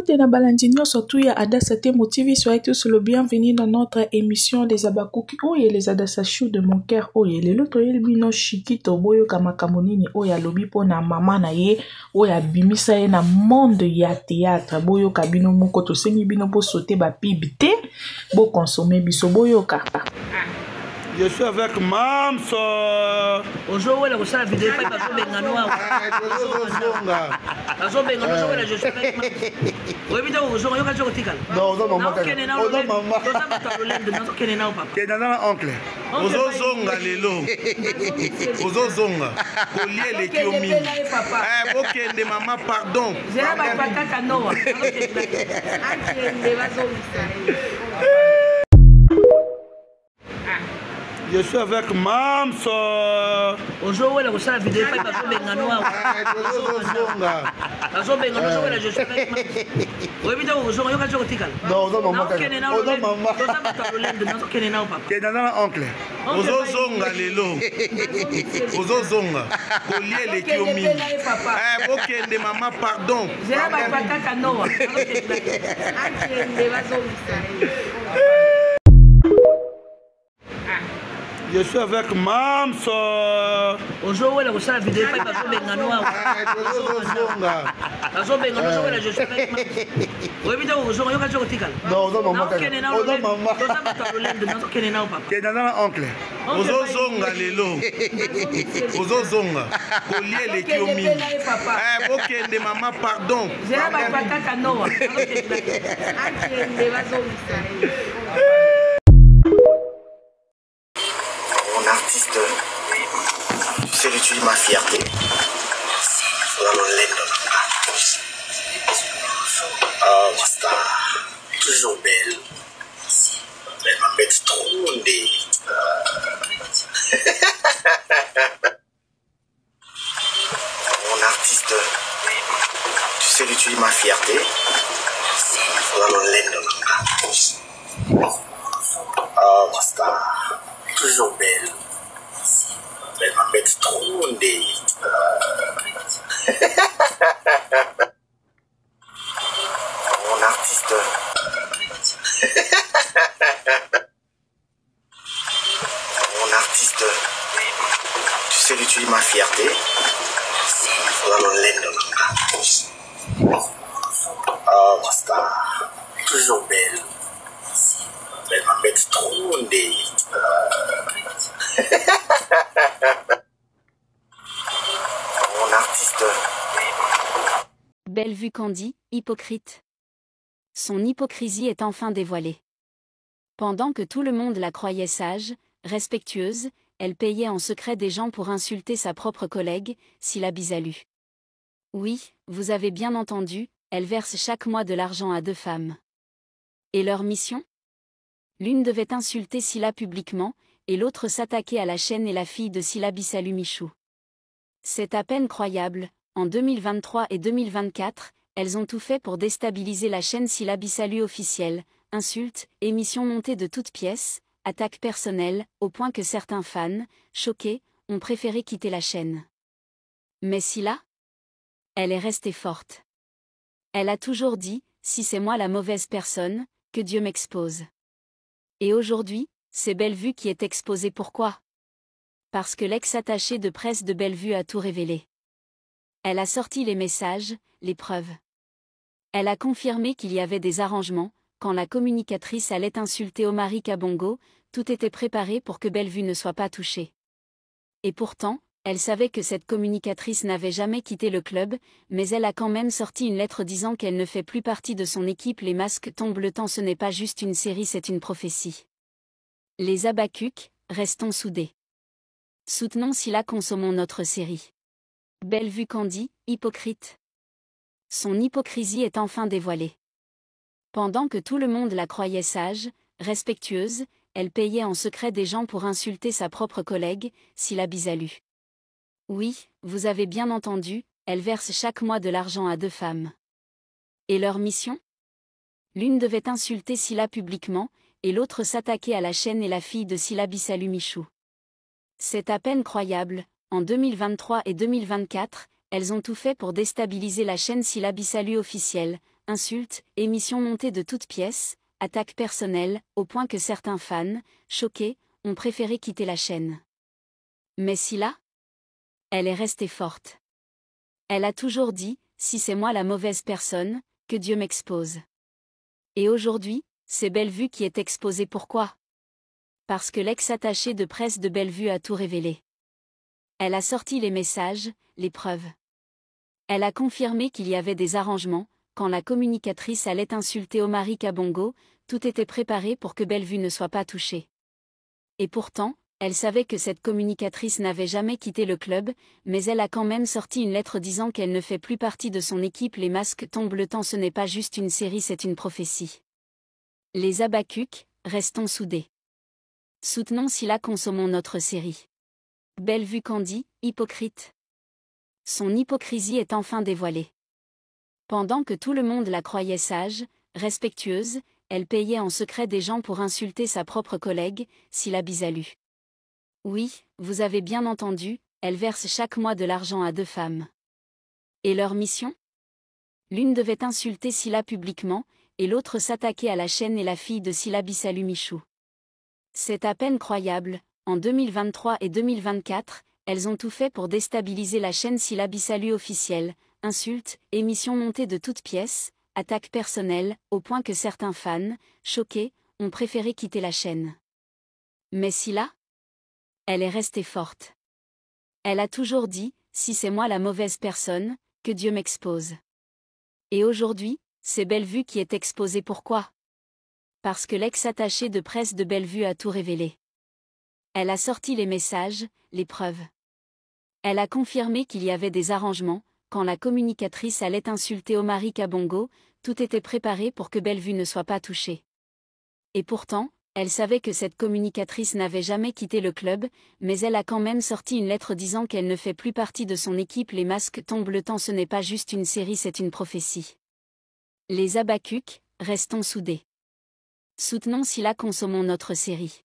Salut na balandinho surtout ya Adassa Tembo TV, soyez tous le bienvenue dans notre émission des Abakuki. Oye les Adassa Chou de mon cœur. Oye les loto yel bino shikito boyo kama kamonini oya lobi po na mama na ye oya bimisa ye na monde ya théâtre boyo kabino moko to sengi bino po sauter ba pibité bo consommer biso boyo ka. Je suis avec Mamso. Aujourd'hui, on a la vidéo pas parce que je suis avec Mamso. Oui, mais aujourd'hui, on a joué au Tikal. Non, non, maman. Non, Tu es dans l'oncle. Ozozonga lelo. Ozozonga. Collier les kiomi. Ok, de maman, pardon. J'ai la papa kanoa. Je suis avec Mamso. Aujourd'hui, on a la vidéo pas parce que je suis avec Mamso. Oui, mais aujourd'hui, on a joué au Tikal. Non, non, maman. Tu es dans l'oncle. Ozozonga lelo. Ozozonga. Collier les kiomi. Ok, de maman, pardon. J'ai la papa kanoa. Je suis avec Mamso. Aujourd'hui, on a la vidéo pas parce que je suis avec Mamso. Oui, mais aujourd'hui, on a joué au Tikal. Non, non, maman. Tu es dans l'oncle. Ozozonga lelo. Ozozonga. Collier les kiomi. Ok, de maman, pardon. J'ai la papa kanoa. Artiste, tu sais, tu es ma fierté. Oh, ma star, toujours belle. Elle m'embête trop des. Mon artiste, tu sais, tu es ma fierté. Oh, ma star, toujours belle. Elle m'embête trop des. Mon artiste. Mon artiste. Tu sais, tu es ma fierté. Oh, ma star. Toujours belle. Elle m'embête trop des. Mon artiste. Bellevue Candy, hypocrite. Son hypocrisie est enfin dévoilée. Pendant que tout le monde la croyait sage, respectueuse, elle payait en secret des gens pour insulter sa propre collègue, Sila Bisalu. Oui, vous avez bien entendu, elle verse chaque mois de l'argent à 2 femmes. Et leur mission ? L'une devait insulter Sila publiquement, et l'autre s'attaquer à la chaîne et la fille de Sila Bisalu Michou. C'est à peine croyable, en 2023 et 2024, elles ont tout fait pour déstabiliser la chaîne Sila Bisalu officielle, insultes, émissions montées de toutes pièces, attaques personnelles, au point que certains fans, choqués, ont préféré quitter la chaîne. Mais Sila ? Elle est restée forte. Elle a toujours dit, si c'est moi la mauvaise personne, que Dieu m'expose. Et aujourd'hui, c'est Bellevue qui est exposée. Pourquoi ? Parce que l'ex-attachée de presse de Bellevue a tout révélé. Elle a sorti les messages, les preuves. Elle a confirmé qu'il y avait des arrangements, quand la communicatrice allait insulter Omari Kabongo, tout était préparé pour que Bellevue ne soit pas touchée. Et pourtant, elle savait que cette communicatrice n'avait jamais quitté le club, mais elle a quand même sorti une lettre disant qu'elle ne fait plus partie de son équipe. Les masques tombent, le temps, ce n'est pas juste une série, c'est une prophétie. Les Abakuks, restons soudés. Soutenons Sila, consommons notre série. Bellevue Candy, hypocrite. Son hypocrisie est enfin dévoilée. Pendant que tout le monde la croyait sage, respectueuse, elle payait en secret des gens pour insulter sa propre collègue, Sila Bisalu. Oui, vous avez bien entendu, elle verse chaque mois de l'argent à 2 femmes. Et leur mission ? L'une devait insulter Sila publiquement, et l'autre s'attaquer à la chaîne et la fille de Sila Bisalu Michou. C'est à peine croyable, en 2023 et 2024, elles ont tout fait pour déstabiliser la chaîne Sila Bisalu officielle, insultes, émissions montées de toutes pièces, attaques personnelles, au point que certains fans, choqués, ont préféré quitter la chaîne. Mais Scylla? Elle est restée forte. Elle a toujours dit, si c'est moi la mauvaise personne, que Dieu m'expose. Et aujourd'hui, c'est Bellevue qui est exposée. Pourquoi? Parce que l'ex-attachée de presse de Bellevue a tout révélé. Elle a sorti les messages, les preuves. Elle a confirmé qu'il y avait des arrangements, quand la communicatrice allait insulter Omari Kabongo, tout était préparé pour que Bellevue ne soit pas touchée. Et pourtant, elle savait que cette communicatrice n'avait jamais quitté le club, mais elle a quand même sorti une lettre disant qu'elle ne fait plus partie de son équipe. Les masques tombent, le temps, ce n'est pas juste une série, c'est une prophétie. Les Abacucs, restons soudés. Soutenons Scylla, consommons notre série. Bellevue Candy, hypocrite. Son hypocrisie est enfin dévoilée. Pendant que tout le monde la croyait sage, respectueuse, elle payait en secret des gens pour insulter sa propre collègue, Scylla Bisalu. Oui, vous avez bien entendu, elle verse chaque mois de l'argent à 2 femmes. Et leur mission? L'une devait insulter Scylla publiquement, et l'autre s'attaquer à la chaîne et la fille de Scylla Bisalu, Michou. C'est à peine croyable, en 2023 et 2024, elles ont tout fait pour déstabiliser la chaîne Scylla Bisalu officielle, insultes, émissions montées de toutes pièces, attaques personnelles, au point que certains fans, choqués, ont préféré quitter la chaîne. Mais Scylla? Elle est restée forte. Elle a toujours dit, si c'est moi la mauvaise personne, que Dieu m'expose. Et aujourd'hui, c'est Bellevue qui est exposée. Pourquoi? Parce que l'ex-attachée de presse de Bellevue a tout révélé. Elle a sorti les messages, les preuves. Elle a confirmé qu'il y avait des arrangements, quand la communicatrice allait insulter Omari Kabongo, tout était préparé pour que Bellevue ne soit pas touchée. Et pourtant, elle savait que cette communicatrice n'avait jamais quitté le club, mais elle a quand même sorti une lettre disant qu'elle ne fait plus partie de son équipe. Les masques tombent, le temps, ce n'est pas juste une série, c'est une prophétie. Les Abacucs, restons soudés. Soutenons Scylla, consommons notre série.